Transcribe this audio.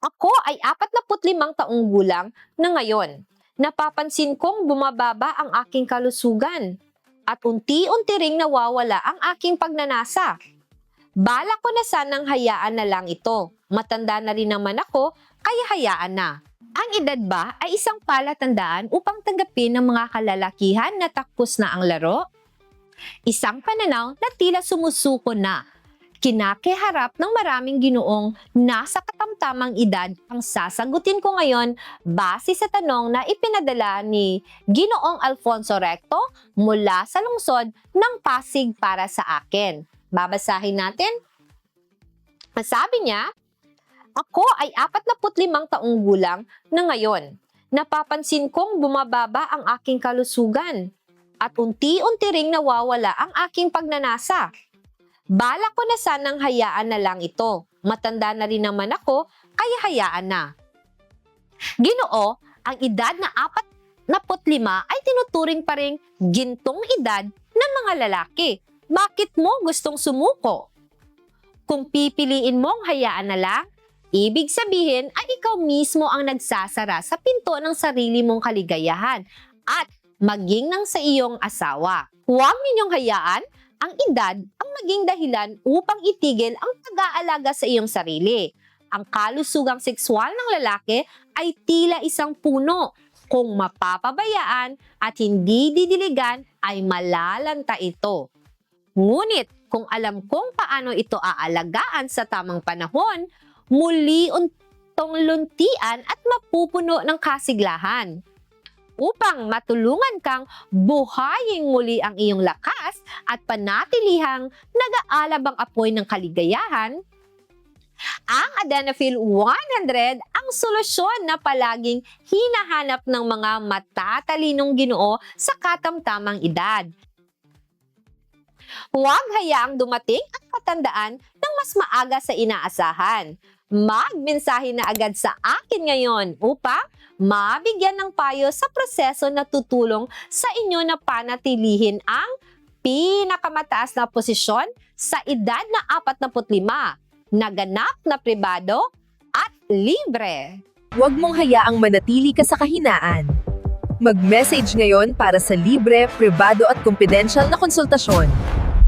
Ako ay 45 taong gulang na ngayon. Napapansin kong bumababa ang aking kalusugan at unti-unti ring nawawala ang aking pagnanasa. Balak ko na sanang hayaan na lang ito. Matanda na rin naman ako, kaya hayaan na. Ang edad ba ay isang palatandaan upang tanggapin ng mga kalalakihan na tapos na ang laro? Isang pananaw na tila sumusuko na. Kinakiharap ng maraming ginoong nasa katamtamang edad ang sasagutin ko ngayon base sa tanong na ipinadala ni Ginoong Alfonso Recto mula sa lungsod ng Pasig para sa akin. Babasahin natin. Sabi niya, ako ay 45 taong gulang na ngayon. Napapansin kong bumababa ang aking kalusugan at unti-unti ring nawawala ang aking pagnanasa. Balak ko na sanang hayaan na lang ito. Matanda na rin naman ako, kaya hayaan na. Ginoo, ang edad na 45 ay tinuturing pa ring gintong edad ng mga lalaki. Bakit mo gustong sumuko? Kung pipiliin mong hayaan na lang, ibig sabihin ay ikaw mismo ang nagsasara sa pinto ng sarili mong kaligayahan at maging ng sa iyong asawa. Huwag ninyong hayaan ang edad ang maging dahilan upang itigil ang pag-aalaga sa iyong sarili. Ang kalusugang sexual ng lalaki ay tila isang puno. Kung mapapabayaan at hindi didiligan ay malalanta ito. Ngunit kung alam kong paano ito aalagaan sa tamang panahon, muli untong luntian at mapupuno ng kasiglahan. Upang matulungan kang buhayin muli ang iyong lakas at panatilihang nag-aalab ang apoy ng kaligayahan, ang Adenafil 100 ang solusyon na palaging hinahanap ng mga matatalinong Ginoo sa katamtamang edad. Huwag hayaang dumating ang katandaan ng mas maaga sa inaasahan. Magmensahe na agad sa akin ngayon upang mabigyan ng payo sa proseso na tutulong sa inyo na panatilihin ang pinakamataas na posisyon sa edad na 45, naganap na pribado at libre. Huwag mong hayaang manatili ka sa kahinaan. Mag-message ngayon para sa libre, pribado at confidential na konsultasyon.